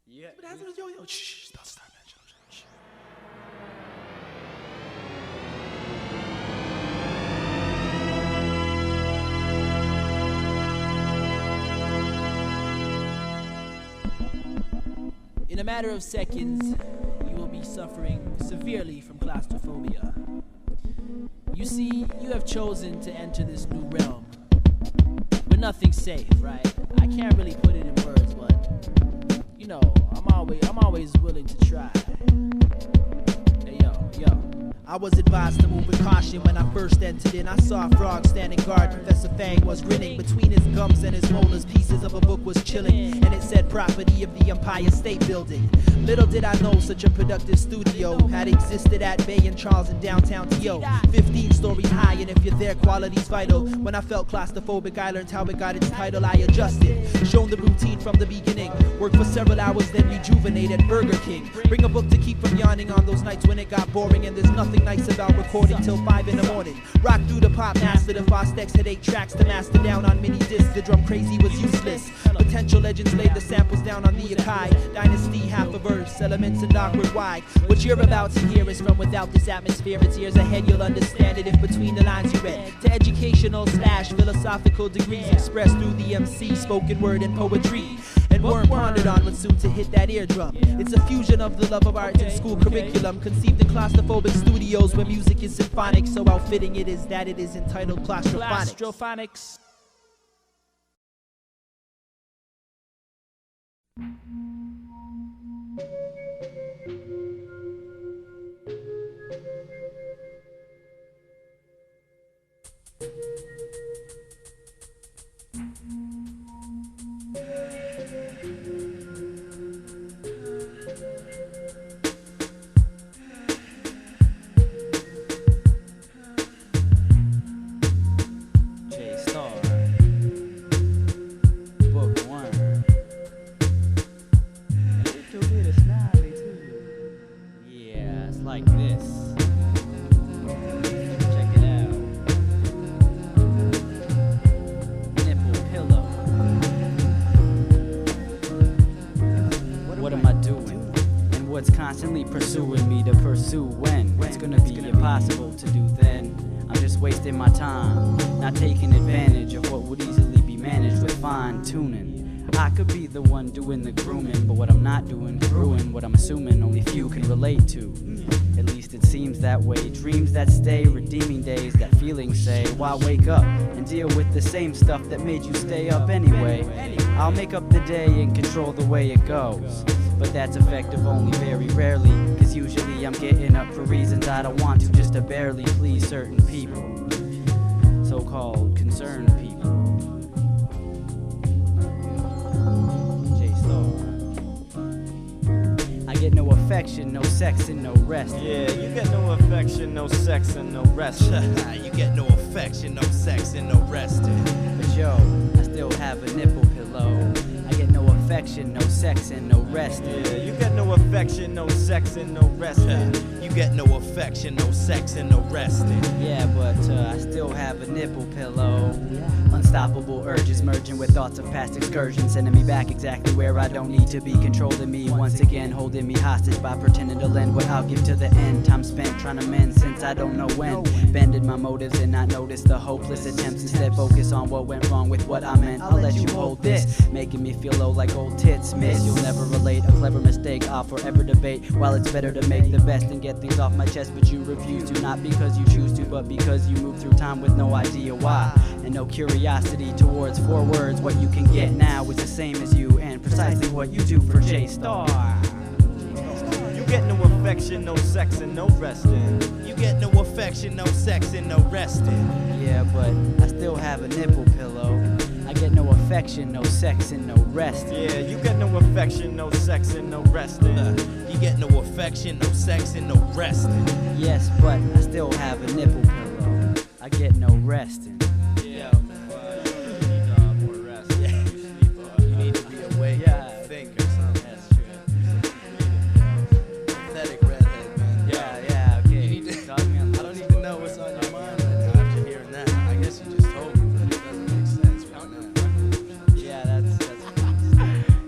Yeah. Yo, shh, stop, man. Shh. In a matter of seconds, you will be suffering severely from claustrophobia. You see, you have chosen to enter this new realm, where nothing's safe, right? I can't really put it in words, but you know, I'm always willing to try. Hey, yo. I was advised to move with caution when I first entered in. I saw a frog standing guard. Professor Fang was grinning. Between his gums and his molars, pieces of a book was chilling, and it said property of the Empire State Building. Little did I know such a productive studio had existed at Bay and Charles in downtown TO. 15 stories high, and if you're there, quality's vital. When I felt claustrophobic, I learned how it got its title. I adjusted, shown the routine from the beginning. Worked for several hours, then rejuvenate at Burger King. Bring a book to keep from yawning on those nights when it got boring, and there's nothing nice about recording till 5 in the morning. Rock through the pop master, the Fostex had 8 tracks to master down on mini discs. The drum crazy was useless. Potential legends laid the samples down on the Mia-Skye. Dynasty, half a verse, elements and awkward why. What you're about to hear is from without this atmosphere. It's years ahead, you'll understand it if between the lines you read. To educational / philosophical degrees expressed through the MC, spoken word and poetry. And Worm pondered on what's soon to hit that eardrum. It's a fusion of the love of art and school curriculum, conceived in claustrophobic studios where music is symphonic. So outfitting it is that it is entitled Claustrophonics. J.StaRRRrr, Bookworm. It could be the Snidley too. Yeah, it's like this. Check it out. Nipple pillow. What am I doing? And what's constantly pursuing me to pursue when? It's gonna be impossible to do then. I'm just wasting my time, not taking advantage of what would easily be managed with fine tuning. I could be the one doing the grooming, but what I'm not doing could ruin what I'm assuming only few can relate to. At least it seems that way. Dreams that stay, redeeming days that feelings say, why wake up and deal with the same stuff that made you stay up anyway? I'll make up the day and control the way it goes, but that's effective only very rarely, cause usually I'm getting up for reasons I don't want to, just to barely please certain people, so-called concerned people. J.StaRRRrr. I get no affection, no sex, and no rest. Yeah, you get no affection, no sex, and no rest. You get no affection, no sex, and no resting. But yo, I still have a nipple pillow. I get no affection, no sex, and no rest. Yeah, you get no affection, no sex, and no resting. You get no affection, no sex, and no resting. Yeah, but I still have a nipple pillow. Unstoppable urges merging with thoughts of past excursions, sending me back exactly where I don't need to be, controlling me once again, holding me hostage by pretending to lend what I'll give to the end. Time spent trying to mend since I don't know when, bending my motives and not notice the hopeless attempts. Instead focus on what went wrong with what I meant. I'll let you hold this, making me feel low like old tits miss. You'll never relate a clever mistake, I'll forever debate. While it's better to make the best and get things off my chest, but you refuse to, not because you choose to, but because you move through time with no idea why, and no curiosity towards 4 words. What you can get now is the same as you, and precisely what you do for J.StaRRRrr. You get no affection, no sex, and no resting. You get no affection, no sex, and no resting. Yeah, but I still have a nipple pillow. I get no affection, no sex, and no rest. Yeah, you get no affection, no sex, and no resting. You get no affection, no sex, and no resting. Yes, but I still have a nipple pillow. I get no resting. Yeah, you need more rest. Yeah. You need to be awake and think or something. That's true. Pathetic redhead, man. Yeah, okay. You need to, Talk me on I don't even know what's on your mind right now after hearing that. I guess you just told me, but it doesn't make sense right now. Yeah, that's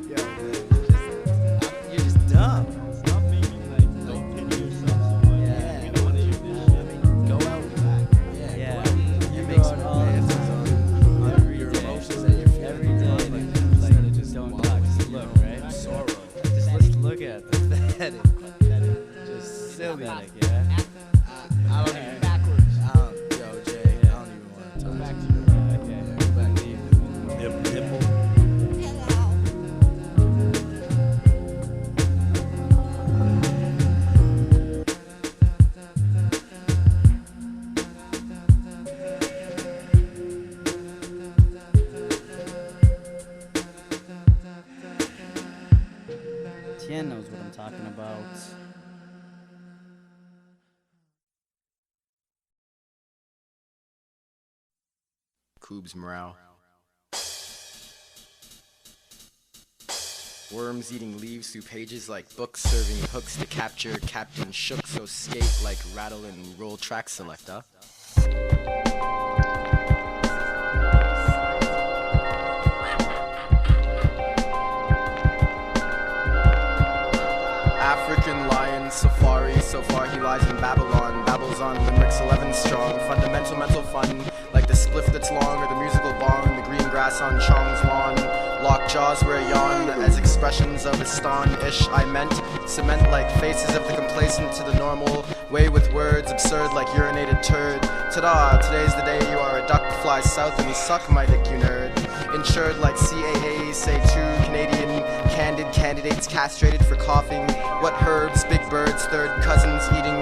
Yo, man, Yeah, pathetic. Just silly. Pathetic, yeah. I don't even. Backwards. Yo, Jay, I don't even want to talk. Back to you. Yeah, go back to you. Nipple. Tien knows what I'm talking about. Koobs, Mrow. Worms eating leaves through pages like books, serving hooks to capture Captain Shook, so skate like rattle and roll track selector. African lion safari, so far he lies in Babylon, babbles on limericks 11 strong, fundamental mental fun, like the spliff that's long or the musical bong, the green grass on Chong's lawn, locked jaws where I yawn, as expressions of Aston-ish I meant, cement like faces of the complacent to the normal, way with words absurd like urinated turd, ta-da, today's the day you are a duck, fly south and you suck my dick you nerd, insured like CAA, say two Canadian candid candidates castrated for coughing, what herbs, big birds, third cousins eating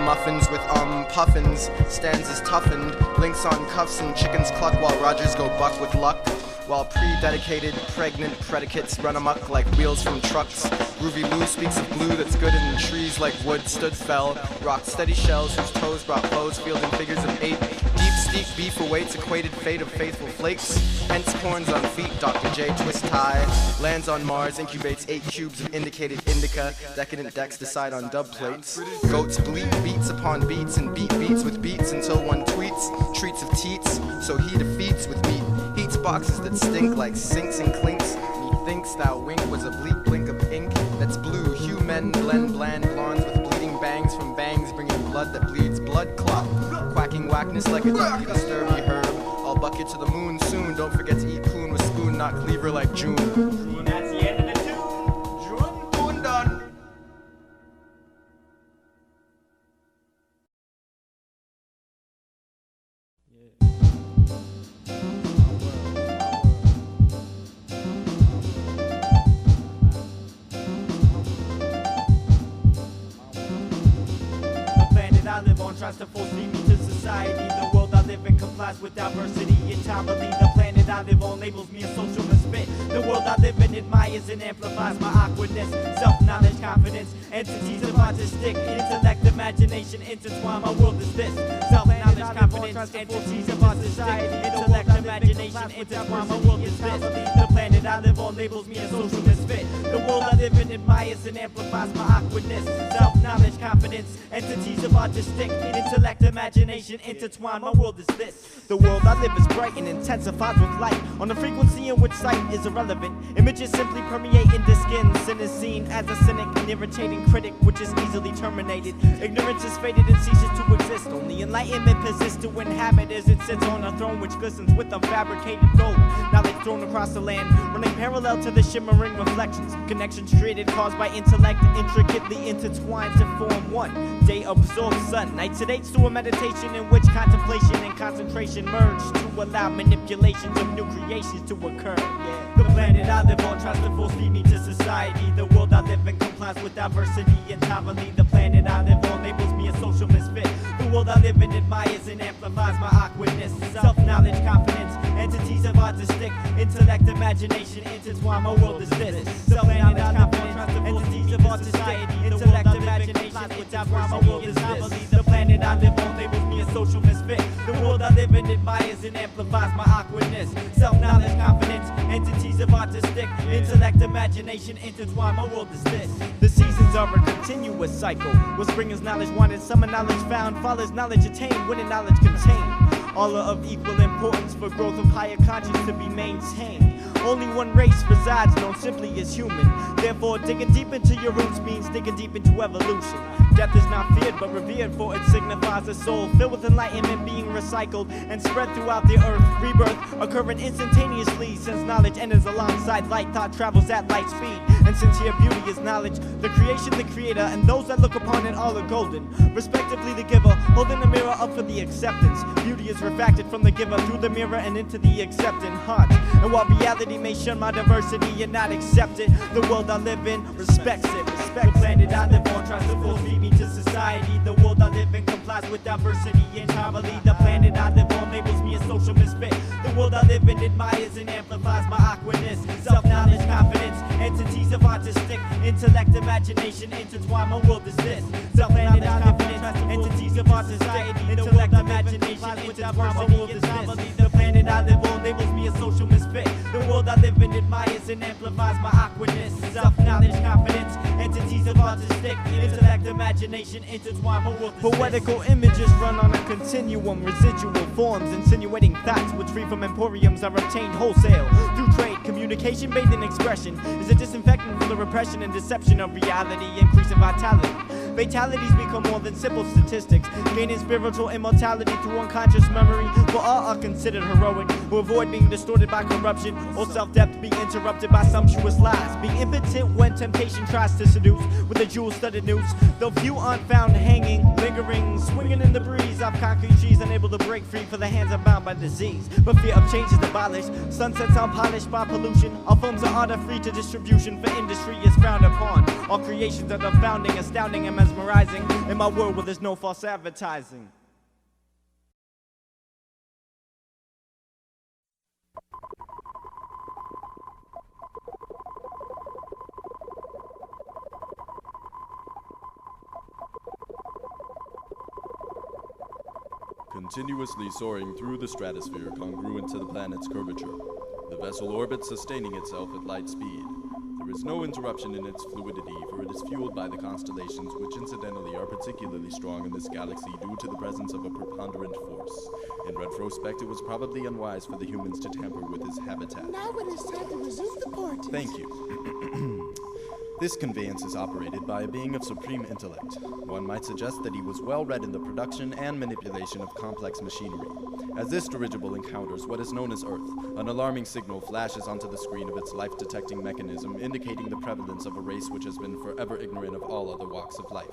muffins with puffins, stanzas toughened, links on cuffs and chickens cluck while Rogers go buck with luck, while pre-dedicated pregnant predicates run amok like wheels from trucks. Groovy Lou speaks of blue that's good in trees like wood stood fell, rocked steady shells whose toes brought foes fielding figures of 8, deep steep beef awaits equated fate of faithful flakes, hence corns on feet, Dr. J twist tie, lands on Mars, incubates 8 cubes of indicated indica, decadent decks decide on dub plates, goats bleat beats upon beats and beat beats with beats until one tweets, treats of teats, so he defeats with meat, heats boxes that stink like sinks and clinks, methinks thou wink was a bleak blink of ink, that's blue, hue men blend bland blondes with bleeding bangs from bangs bringing blood that bleeds blood clot, quacking whackness like a ducky disturbing herb, I'll bucket to the moon soon, don't forget to eat poon with spoon, not cleaver like June. And that's the end of the tune. June, poon done. I live on tries to force me to society. The world I live in complies with diversity and Topplethe. The planet I live on labels me a social misfit. The world I live in admires and amplifies my awkwardness, self-knowledge, confidence, entities of artistic intellect, imagination, intertwine. My world is this: self-knowledge, confidence, entities of artistic intellect, imagination, intertwine. My world is this. The planet I live on labels me a social misfit. The world I live in admires and amplifies my awkwardness, self-knowledge, confidence, entities of artistic intellect, imagination, intertwine. My world is this. The world I live is bright and intensifies with light on the frequency in which sight is irrelevant. Images simply permeate into skin. Sin is seen as a cynic, an irritating critic which is easily terminated. Ignorance is faded and ceases to exist. Only enlightenment persists to inhabit as it sits on a throne which glistens with unfabricated gold. Knowledge thrown across the land, running parallel to the shimmering reflections. Connections created caused by intellect, intricately intertwined to form one. Day absorbs sun, night sedates to a meditation in which contemplation and concentration merge to allow manipulations of new creations to occur. The planet I live on tries to force feed me to society. The world I live in complies with diversity and Topplethe. The planet I live on labels me a social misfit. The world I live in admires and amplifies my awkwardness, self-knowledge, confidence, entities of artistic intellect, imagination, intertwine. My world is this: self-knowledge, confidence, entities of artistic intellect, imagination, intertwine. My world is this. The planet I live on labels me a social misfit. The world I live in admires and amplifies my awkwardness, self-knowledge, confidence, entities of artistic intellect, imagination, intertwine. My world is this. The seasons are a continuous cycle, where spring is knowledge wanted, summer knowledge found, fall is knowledge attained, winter knowledge contained. All are of equal importance for growth of higher conscience to be maintained. Only one race resides, known simply as human. Therefore, digging deep into your roots means digging deep into evolution. Death is not feared but revered, for it signifies a soul filled with enlightenment being recycled and spread throughout the earth. Rebirth occurring instantaneously, since knowledge enters alongside light. Thought travels at light speed, and sincere beauty is knowledge. The creation, the creator, and those that look upon it all are golden. Respectively the giver, holding the mirror up for the acceptance. Beauty is refracted from the giver through the mirror and into the accepting heart. And while reality may shun my diversity and not accept it, the world I live in respects it. Respect the planet I live on tries to force feed me to society. The world I live in complies with diversity entirely. The planet I live on labels me a social misfit. The world I live in admires and amplifies my awkwardness. Self-knowledge, confidence, entities of artistic intellect, imagination, intertwine. My world is this. Self-knowledge, confidence, entities of artistic intellect, imagination, intertwine. My world is this. The planet I live on labels me a social misfit. The world I live in admires and amplifies my awkwardness. Self-knowledge, confidence, entities of artistic intellect, imagination, intertwine. My world is poetical this. Images run on a continuum, residual forms, insinuating thoughts which free from emporiums are obtained wholesale through trade. Communication bathed in expression is a disinfectant from the repression and deception of reality, increasing vitality. Fatalities become more than simple statistics, gaining spiritual immortality through unconscious memory. For all are considered heroic, who avoid being distorted by corruption or self-depth, being interrupted by sumptuous lies. Being impotent when temptation tries to seduce with a jewel-studded noose. Though few aren't found hanging, lingering, swinging in the breeze of concrete trees, unable to break free, for the hands are bound by disease. But fear of change is abolished. Sunsets are polished by pollution. All forms of art are free to distribution, for industry is frowned upon. All creations are the founding, astounding, and mesmerizing in my world where there's no false advertising. Continuously soaring through the stratosphere congruent to the planet's curvature. The vessel orbits, sustaining itself at light speed. There is no interruption in its fluidity, for it is fueled by the constellations, which incidentally are particularly strong in this galaxy due to the presence of a preponderant force. In retrospect, it was probably unwise for the humans to tamper with his habitat. Now it is time to resume the party. Thank you. This conveyance is operated by a being of supreme intellect. One might suggest that he was well read in the production and manipulation of complex machinery. As this dirigible encounters what is known as Earth, an alarming signal flashes onto the screen of its life-detecting mechanism, indicating the prevalence of a race which has been forever ignorant of all other walks of life.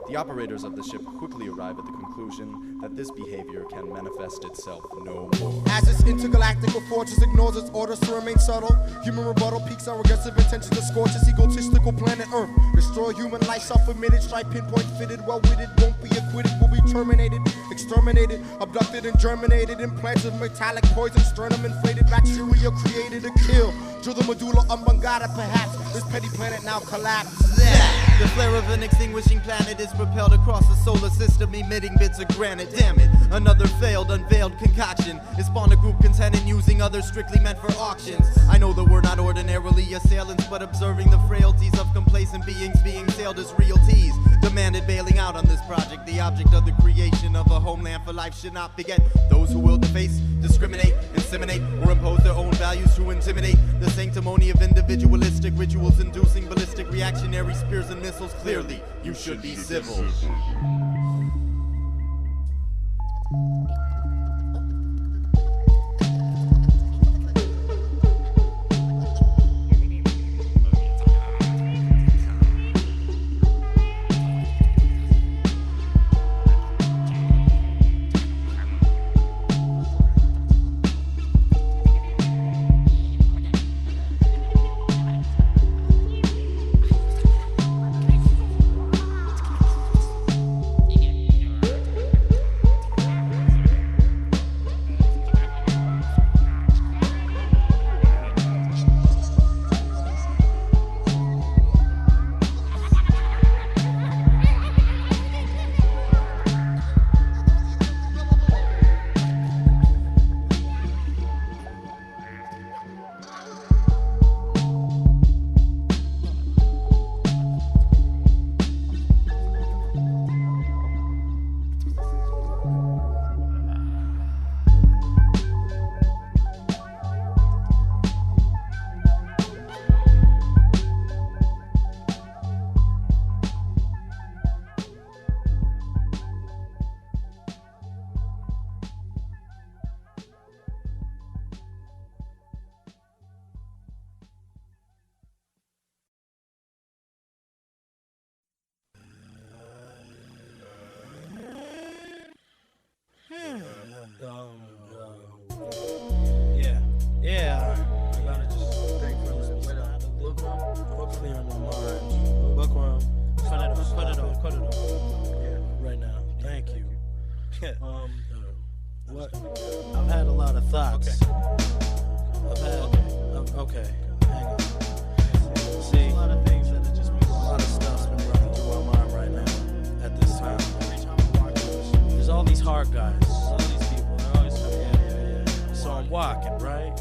The operators of the ship quickly arrive at the conclusion that this behavior can manifest itself no more. As this intergalactical fortress ignores its orders to remain subtle, human rebuttal piques our aggressive intentions to scorch this egotistical planet Earth. Destroy human life, self-admitted, stripe pinpoint fitted, well-witted, won't be acquitted, will be terminated, exterminated, abducted and germinated, implants of metallic poison, sternum inflated, bacteria created to kill. Drill the medulla oblongata, perhaps this petty planet now collapses. The flare of an extinguishing planet is propelled across the solar system, emitting bits of granite. Damn it, another failed, unveiled concoction. It spawned a group contending using others strictly meant for auctions. I know that we're not ordinarily assailants, but observing the frailties of complacent beings being sailed as realties. Demanded bailing out on this project. The object of the creation of a homeland for life should not beget those who will deface, discriminate, inseminate, or impose their own values to intimidate the sanctimony of individualistic rituals inducing ballistic reactionary spears and missiles. Clearly, you should be civil. clear my mind. Bookworm, put it on. Yeah, right now. Thank you. What? I've had a lot of thoughts. Okay. Hang on. See, a lot of things that are just a lot of stuff's been running through my mind right now at this time. There's all these hard guys, all these people. They're always yeah. So I'm walking, right?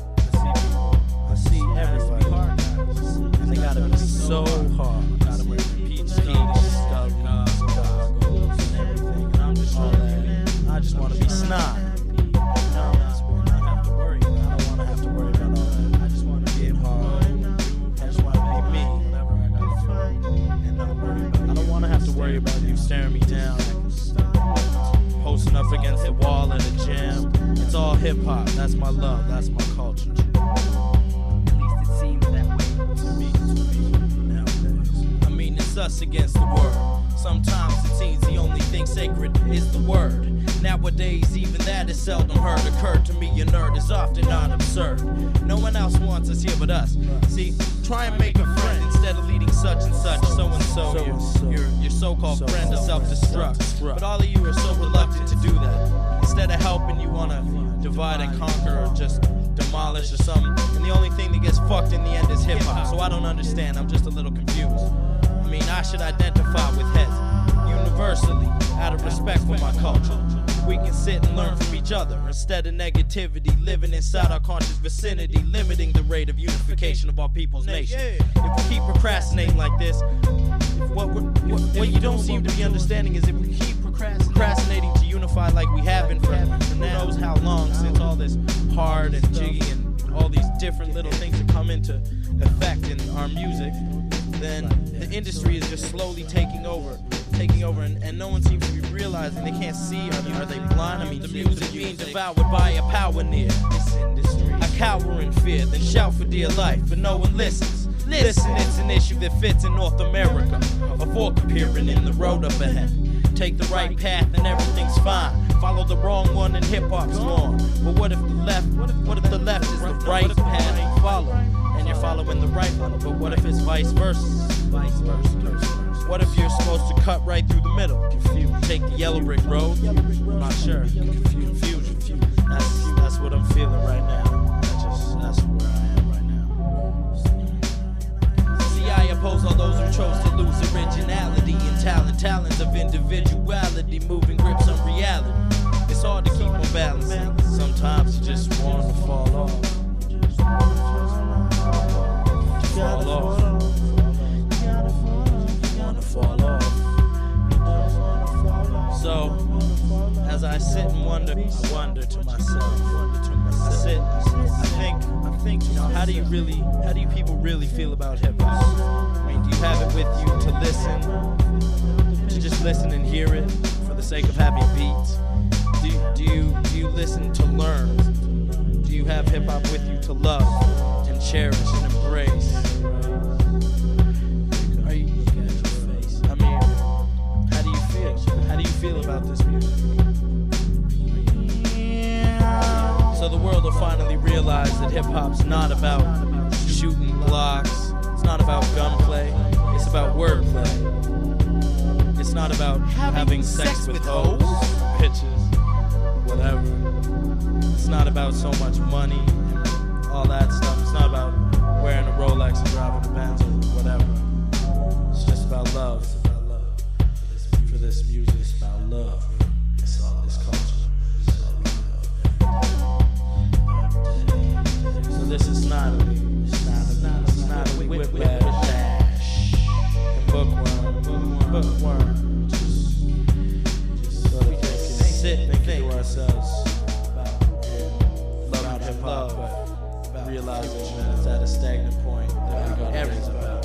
I see everybody, and they gotta be so hard. Gotta wear peach skis, goggles, and everything. And I'm just all that. I just wanna be snide. I don't have to worry about all that. I just wanna get hard. I just wanna be me. And not worry about I don't wanna have to worry about you staring me down, posting up against the wall at a gym. It's all hip hop. That's my love. That's my culture. It's us against the world. Sometimes it seems the only thing sacred is the word. Nowadays, even that is seldom heard. Occurred to me, your nerd is often not absurd. No one else wants us here but us. See, try and make a friend instead of leading such and such, so and so. Your so-called friend to self-destruct. But all of you are so reluctant to do that. Instead of helping, you want to divide and conquer or just demolish or something. And the only thing that gets fucked in the end is hip-hop. So I don't understand. I'm just a little confused. I mean, I should identify with heads universally, out of respect for my culture. We can sit and learn from each other instead of negativity, living inside our conscious vicinity, limiting the rate of unification of our people's nation. If we keep procrastinating like this, what you don't seem to be understanding is if we keep procrastinating to unify like we have been for who knows how long, since all this hard and jiggy and all these different little things that come into effect in our music, then the industry is just slowly taking over, and no one seems to be realizing. They can't see. Are they blind? I mean, the music being devoured by a power near. I cower in fear, then shout for dear life, but no one listens. Listen, it's an issue that fits in North America. A fork appearing in the road up ahead. Take the right path and everything's fine. Follow the wrong one and hip-hop's wrong. But what if the left is the right path to follow? And you're following the right one, but what if it's vice versa? What if you're supposed to cut right through the middle? Confused. Take the yellow brick road? I'm not sure. Confusion. That's what I'm feeling right now. That's where I am right now. See, I oppose all those who chose to lose originality and talents of individuality, moving grips on reality. It's hard to keep on balancing. Sometimes you just want to fall off. So, as I sit and wonder to myself. I think, you know, how do you people really feel about hip hop? I mean, do you have it with you to listen, to just listen and hear it for the sake of having beats? Do you listen to learn? Do you have hip hop with you to love and cherish and embrace? I mean, how do you feel? How do you feel about this music? So the world will finally realize that hip-hop's not about shooting blocks. It's not about gunplay. It's about wordplay. It's not about having sex with hoes, bitches, whatever. It's not about so much money, all that stuff. It's not about wearing a Rolex and driving a Benz or whatever. It's just about love. It's about love. For this music, it's about love. It's all this culture. It's all love. So this is Snidley. Snidley, Whiplash, and Bookworm. Just so we can sit and think to ourselves about hip hop, but realizing that it's at a stagnant point that we gotta raise about.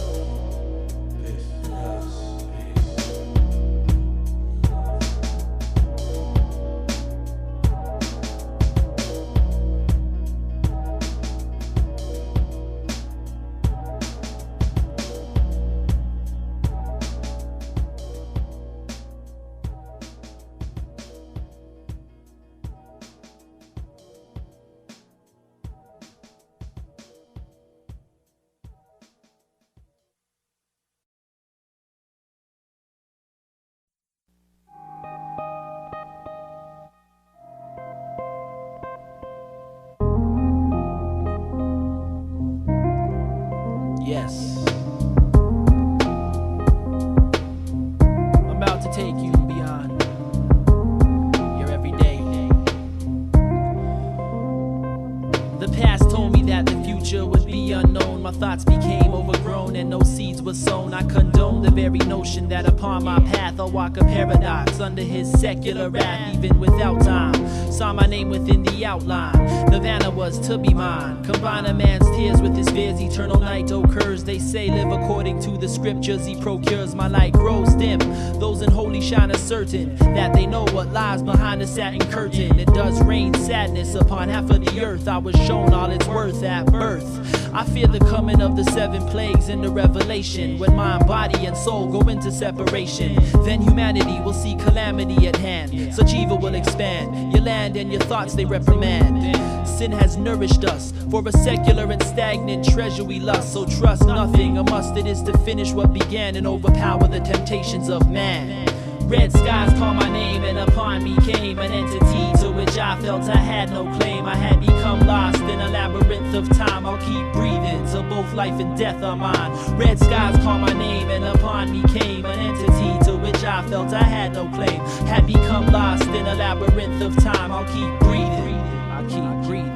own. I condone the very notion that upon my path I'll walk a paradox under his secular wrath, even without time. Saw my name within the outline. Nirvana was to be mine. Combine a man's tears with his fears. Eternal night occurs. They say live according to the scriptures. He procures my light grows dim. Those in holy shine are certain that they know what lies behind the satin curtain. It does rain sadness upon half of the earth. I was shown all its worth at birth. I fear the coming of the 7 plagues in the revelation. When mind, body, and soul go into separation, then humanity will see calamity at hand. Such evil will expand your land and your thoughts they reprimand. Sin has nourished us for a secular and stagnant treasure we lust. So trust nothing, a must it is to finish what began and overpower the temptations of man. Red skies call my name and upon me came an entity to which I felt I had no claim. I had become lost in a labyrinth of time. I'll keep breathing till both life and death are mine. Red skies call my name and upon me came an entity to which I felt I had no claim. Had become lost in a labyrinth of time. I'll keep breathing. I'll keep breathing.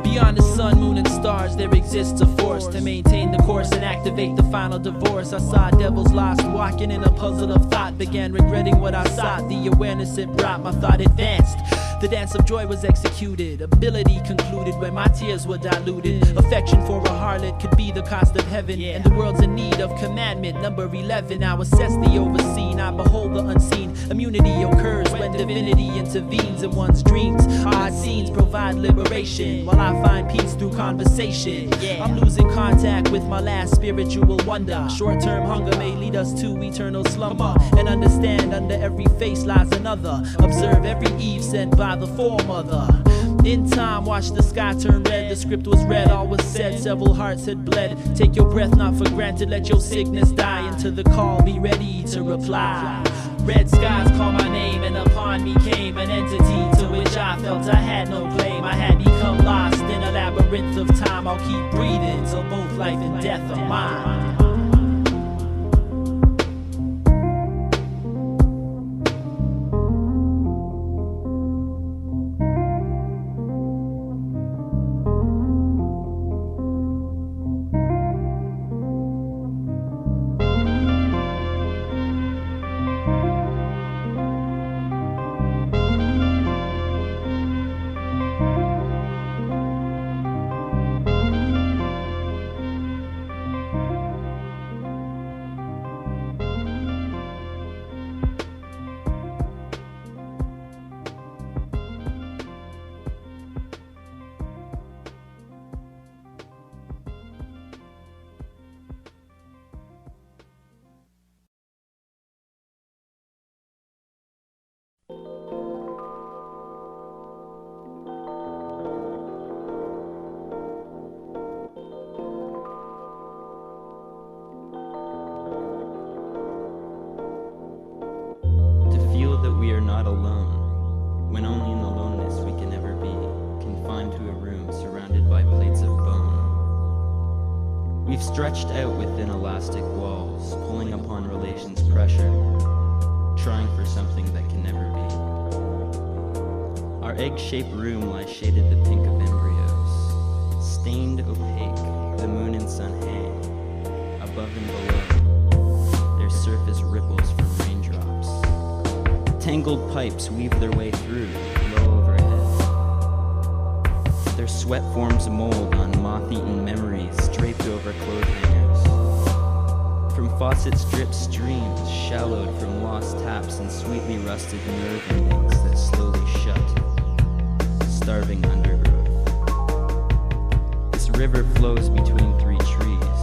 Beyond the sun, moon, and stars, there exists a force to maintain the course and activate the final divorce. I saw devils lost, walking in a puzzle of thought. Began regretting what I sought. The awareness it brought, my thought advanced. The dance of joy was executed. Ability concluded when my tears were diluted. Affection for a harlot could be the cost of heaven. And the world's in need of commandment. Number 11, I assess the overseen. I behold the unseen. Immunity occurs when divinity intervenes in one's dreams. Odd scenes provide liberation, while I find peace through conversation. I'm losing contact with my last spiritual wonder. Short-term hunger may lead us to eternal slumber. And understand under every face lies another. Observe every Eve sent by the foremother. In time, watch the sky turn red. The script was read, all was said. Several hearts had bled. Take your breath not for granted. Let your sickness die. Into the call, be ready to reply. Red skies call my name and upon me came an entity to which I felt I had no claim. I had become lost in a labyrinth of time. I'll keep breathing till both life and death are mine. Not alone, when only in the loneness we can ever be, confined to a room surrounded by plates of bone. We've stretched out within elastic walls, pulling upon relations pressure, trying for something that can never be. Our egg-shaped room lies shaded the pink of embryos, stained opaque, the moon and sun hang, above and below, their surface ripples from raindrops. Tangled pipes weave their way through, low overhead. Their sweat forms a mold on moth-eaten memories draped over clothes hangers. From faucets drip streams, shallowed from lost taps and sweetly rusted nerve endings that slowly shut, starving undergrowth. This river flows between 3 trees,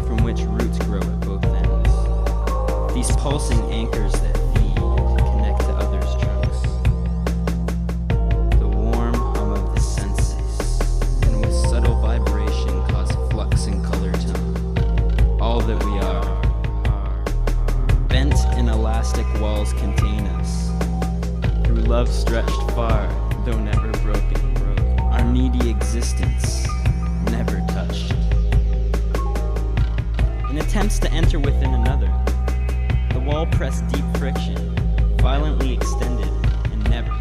from which roots grow at both ends. These pulsing anchors that walls contain us. Through love stretched far, though never broken. Our needy existence, never touched. In attempts to enter within another, the wall pressed deep friction, violently extended, and never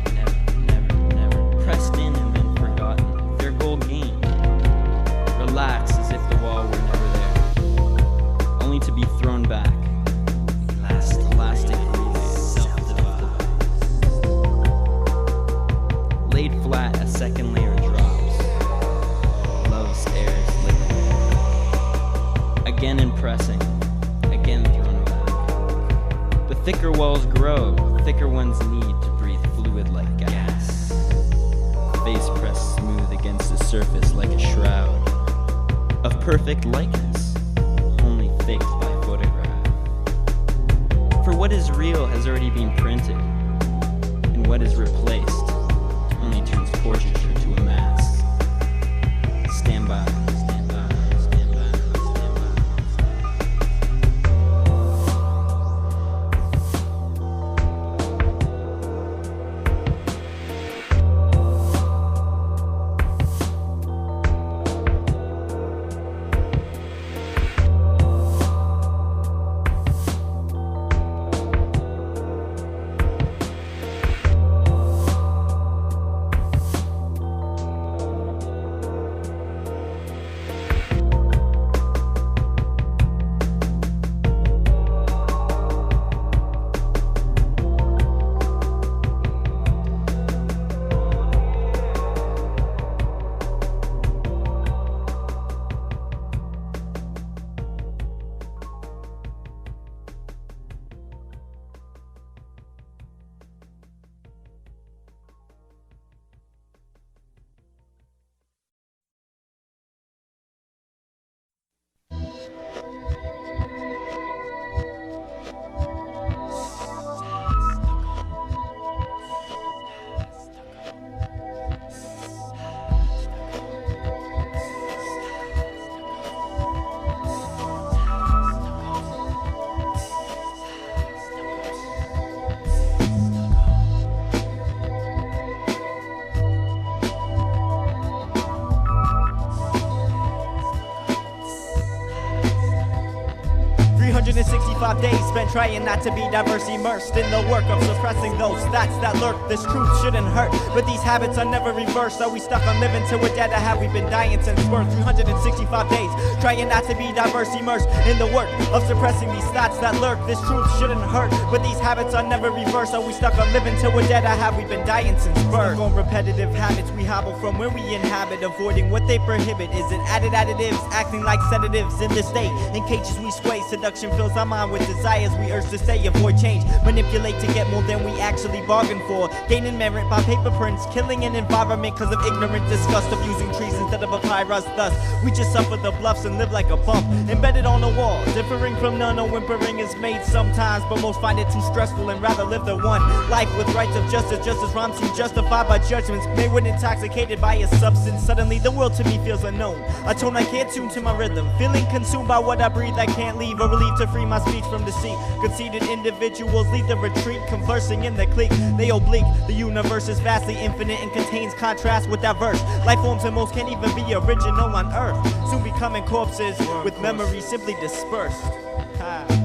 pressed in and then forgotten. Their goal gained. Relax as if the wall were never there, only to be thrown back Thicker walls grow, thicker ones need to breathe fluid like gas. Face pressed smooth against the surface like a shroud of perfect likeness, only faked by photograph. For what is real has already been printed, and what is replaced only turns portraiture to a mask. Stand by, stand by, stand by, stand by. 365 days spent trying not to be diverse, immersed in the work of suppressing those thoughts that lurk. This truth shouldn't hurt, but these habits are never reversed. Are we stuck on living till we're dead, or have we been dying since birth? 365 days trying not to be diverse, immersed in the work of suppressing these thoughts that lurk. This truth shouldn't hurt, but these habits are never reversed. Are we stuck on living till we're dead, or have we been dying since birth? Stuck on repetitive habits we hobble from where we inhabit, avoiding what they prohibit. Is it added additives, acting like sedatives in this state? In cages we sway, seduction fills our mind with desires we urge to stay, avoid change, manipulate to get more than we actually bargained for, gaining merit by paper prints, killing an environment cause of ignorant disgust of using trees instead of papyrus. Thus we just suffer the bluffs and live like a bump embedded on the wall, differing from none. A whimpering is made sometimes, but most find it too stressful and rather live the one life with rights of justice. Just as rhymes seem justified by judgments made when intoxicated by a substance. Suddenly the world to me feels unknown, a tone I can't tune to my rhythm, feeling consumed by what I breathe. I can't leave, a relief to free my speech from deceit. Conceited individuals leave the retreat, conversing in the clique. They oblique, the universe is vastly infinite and contains contrast with diverse life forms, and most can't even be original on earth, soon becoming corpses with memories simply dispersed.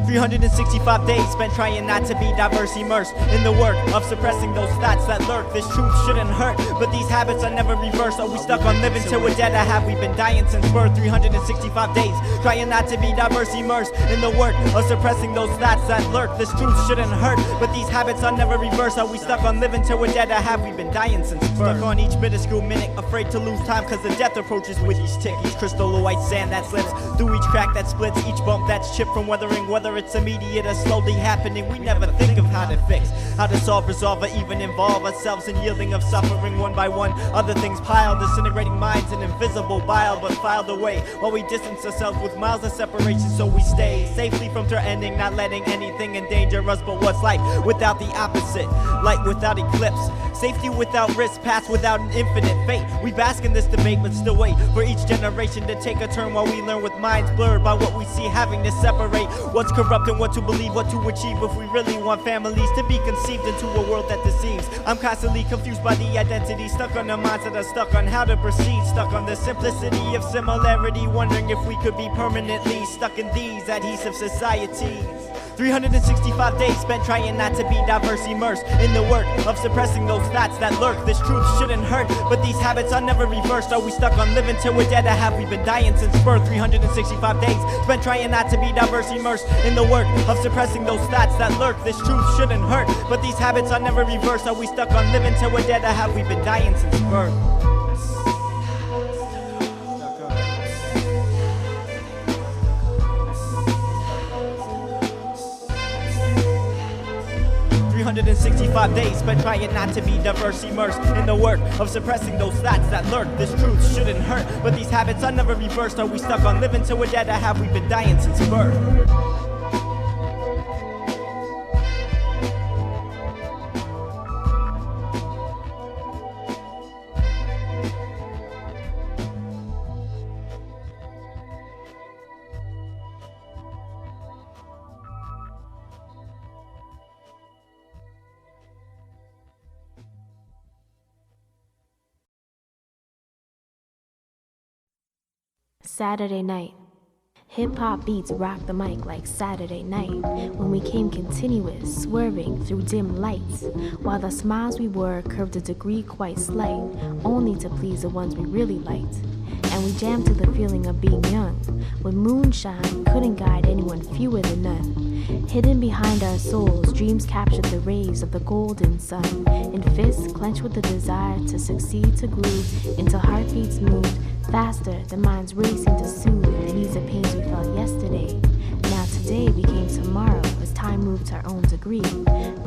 365 days spent trying not to be diverse, immersed in the work of suppressing those thoughts that lurk. This truth shouldn't hurt, but these habits are never reversed. Are we stuck on living till we're dead, or have we been dying since birth? 365 days trying not to be diverse, immersed in the work of suppressing those thoughts that lurk. This truth shouldn't hurt, but these habits are never reversed. Are we stuck on living till we're dead, or have we been dying since birth? Stuck on each minuscule minute, afraid to lose time cause the death approaches with each tick. Each crystal of white sand that slips through each crack that splits, each bump that's chipped from weathering. Whether it's immediate or slowly happening, we never think of how to fix, how to solve, resolve, or even involve ourselves in yielding of suffering one by one. Other things piled, disintegrating minds in invisible bile, but filed away while we distance ourselves with miles of separation. So we stay safely from threatening, not letting anything endanger us. But what's life without the opposite? Light without eclipse, safety without risk, paths without an infinite fate. We bask in this debate, but still wait for each generation to take a turn while we learn with minds blurred by what we see, having to separate what's corrupt and what to believe, what to achieve. If we really want families to be conceived into a world that deceives, I'm constantly confused by the identity, stuck on the minds that are stuck on how to proceed, stuck on the simplicity of similarity, wondering if we could be permanently stuck in these adhesive societies. 365 days spent trying not to be diverse, immersed in the work of suppressing those thoughts that lurk. This truth shouldn't hurt, but these habits are never reversed. Are we stuck on living till we're dead, or have we been dying since birth? 365 days spent trying not to be diverse, immersed in the work of suppressing those thoughts that lurk. This truth shouldn't hurt, but these habits are never reversed. Are we stuck on living till we're dead, or have we been dying since birth? 365 days spent trying not to be diverse, immersed in the work of suppressing those thoughts that lurk. This truth shouldn't hurt, but these habits are never reversed. Are we stuck on living till we're dead, or have we been dying since birth? Saturday night. Hip-hop beats rock the mic like Saturday night, when we came continuous, swerving through dim lights, while the smiles we wore curved a degree quite slight, only to please the ones we really liked. And we jammed to the feeling of being young, when moonshine couldn't guide anyone fewer than none. Hidden behind our souls, dreams captured the rays of the golden sun, in fists clenched with the desire to succeed, to groove into heartbeats moved faster than minds racing to soothe the ease of pains we felt yesterday. Now today became tomorrow as time moved to our own degree.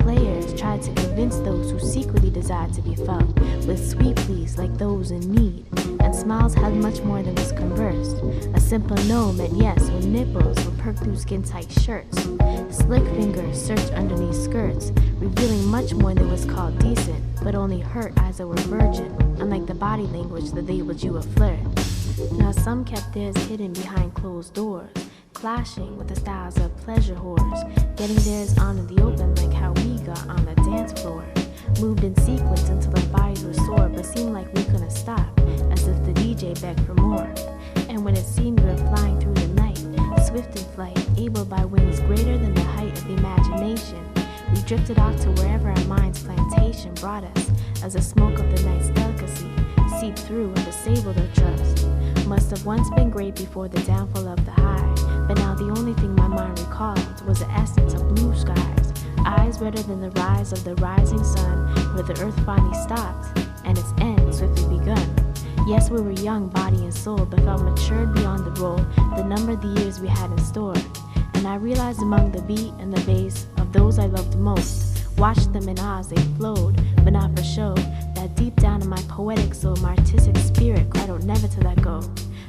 Players tried to convince those who secretly desired to be felt with sweet pleas like those in need, and smiles held much more than was conversed. A simple no meant yes when nipples were perked through skin-tight shirts. Slick fingers searched underneath skirts, revealing much more than was called decent, but only hurt eyes that were virgin, unlike the body language that they would you a flirt. Now some kept theirs hidden behind closed doors, clashing with the styles of pleasure whores, getting theirs on in the open like how we got on the dance floor. Moved in sequence until our bodies were sore, but seemed like we couldn't stop, as if the DJ begged for more. And when it seemed we were flying through the night, swift in flight, able by wings greater than the height of the imagination, we drifted off to wherever our mind's plantation brought us, as the smoke of the night's delicacy seeped through and disabled our trust. Must have once been great before the downfall of the high, but now the only thing my mind recalled was the essence of blue skies, eyes redder than the rise of the rising sun, where the earth finally stopped, and its end swiftly begun. Yes, we were young, body and soul, but felt matured beyond the role, the number of the years we had in store. And I realized among the beat and the bass of those I loved most, watched them in awe as they flowed, but not for show, that deep down in my poetic soul, my artistic spirit cried out never to let go.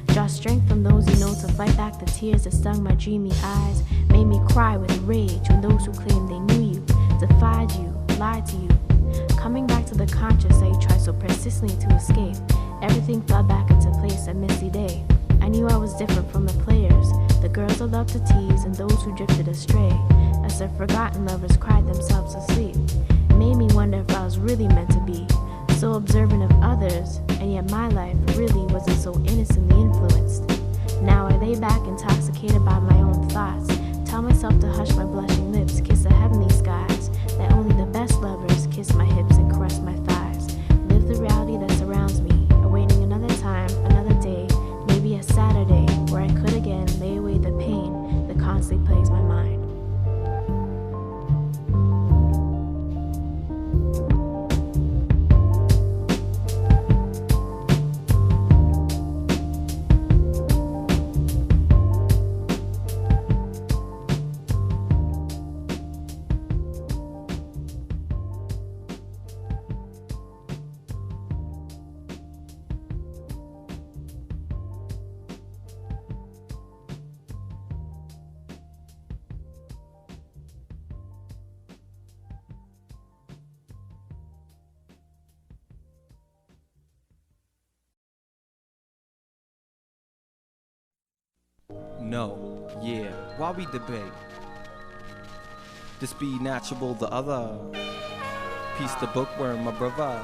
Draw strength from those you know to fight back the tears that stung my dreamy eyes, made me cry with rage when those who claimed they knew you, defied you, lied to you. Coming back to the conscious that you tried so persistently to escape, everything fell back into place a misty day. I knew I was different from the players, the girls that loved to tease and those who drifted astray, as their forgotten lovers cried themselves asleep. It made me wonder if I was really meant to be so observant of others, and yet my life really wasn't so innocently influenced. Now I lay back intoxicated by my own thoughts, tell myself to hush my blushing lips, kiss the heavenly skies, that only the best lovers kiss my hips and caress my thighs. Live the reality that surrounds me, awaiting another time, another day, maybe a Saturday, where I could again lay away the pain that constantly plagues my mind. No, yeah, why we debate? This be natural, the other. Peace the bookworm, my brother.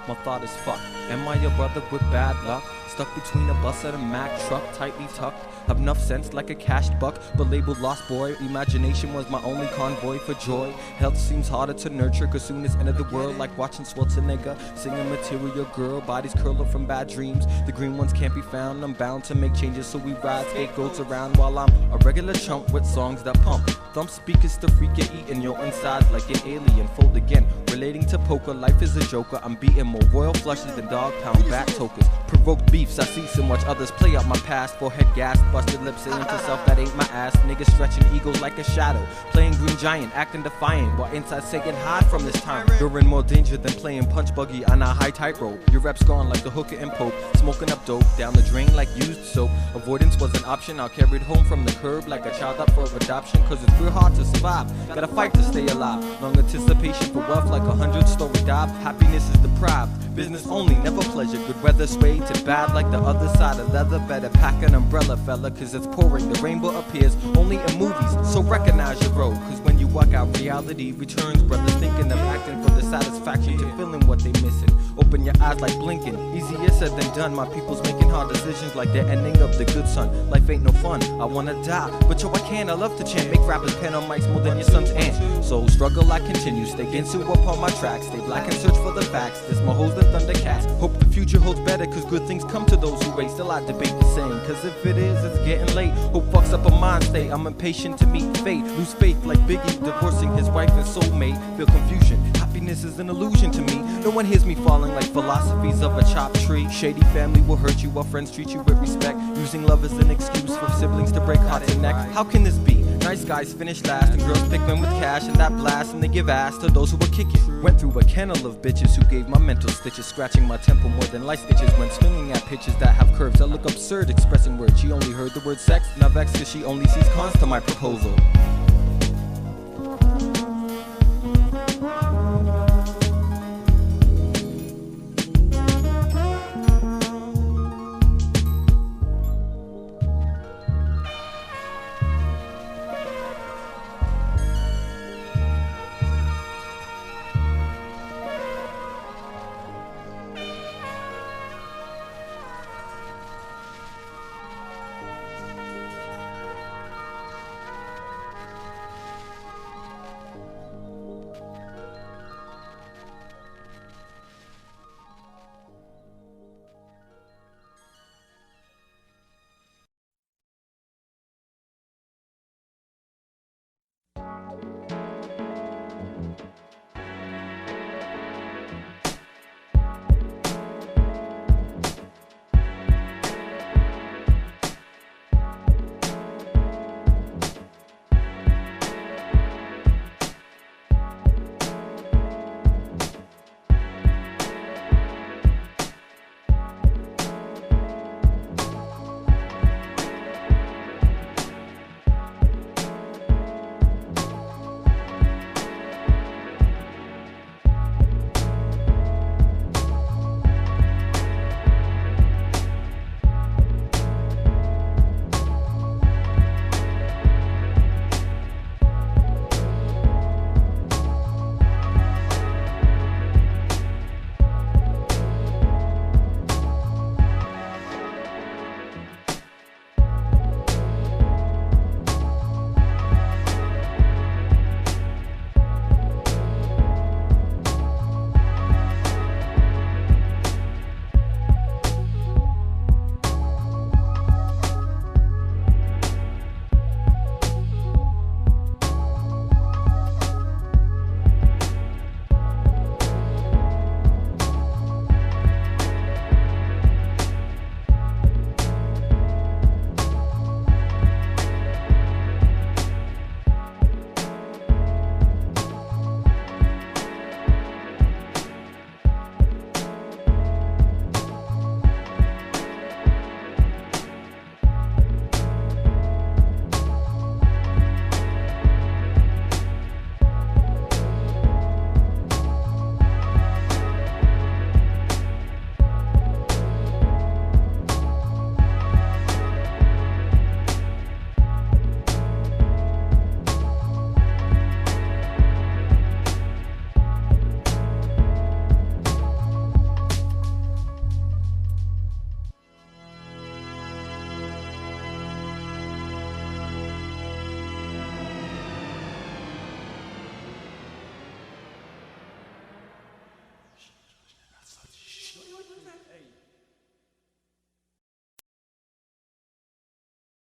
My thought is fuck. Am I your brother with bad luck? Stuck between a bus and a Mack truck, tightly tucked. Have enough sense like a cashed buck, but labeled lost boy. Imagination was my only convoy for joy. Health seems harder to nurture, cause soon as end of the world, like watching Schwarzenegger singing Material Girl. Bodies curl up from bad dreams, the green ones can't be found. I'm bound to make changes, so we ride scapegoats around while I'm a regular chump with songs that pump. Thump speakers to freak you, eating your insides like an alien. Fold again, relating to poker, life is a joker. I'm beating more royal flushes than dog pound back tokens. Provoked beefs, I see so much others play out my past. Forehead gasped by busted lips saying to self that ain't my ass. Niggas stretching egos like a shadow, playing green giant, acting defiant, while inside saying hide from this tyrant. You're in more danger than playing punch buggy on a high tightrope. Your reps gone like the hooker and pope, smoking up dope down the drain like used soap. Avoidance was an option, I carried home from the curb like a child up for adoption, cause it's real hard to survive. Gotta fight to stay alive. Long anticipation for wealth like a 100-story dive. Happiness is deprived, business only, never pleasure. Good weather swayed to bad like the other side of leather. Better pack an umbrella, fella, cause it's pouring. The rainbow appears only in movies, so recognize your role. Cause when you walk out, reality returns. Brothers thinking of acting for the satisfaction to feeling what they missing. Open your eyes like blinking, easier said than done. My people's making hard decisions like the ending of The Good Son. Life ain't no fun, I wanna die, but yo I can, I love to chant. Make rappers pen on mics more than your son's aunt. So struggle I continue, stay Ginsu upon my tracks. Stay black and search for the facts, there's more hoes than Thundercats. Hope the future holds better, cause good things come to those who wait. Still I debate the same, cause if it is, it's getting late. Hope fucks up a mind state, I'm impatient to meet fate. Lose faith like Biggie divorcing his wife and soulmate. Feel confusion, happiness is an illusion to me. No one hears me falling like philosophies of a chopped tree. Shady family will hurt you while friends treat you with respect. Using love as an excuse for siblings to break hearts and necks. How can this be? Nice guys finish last and girls pick men with cash and that blast, and they give ass to those who were kicking. Went through a kennel of bitches who gave my mental stitches, scratching my temple more than lice itches when swinging at pitches that have curves that look absurd, expressing words. She only heard the word sex, now vexed cause she only sees cons to my proposal.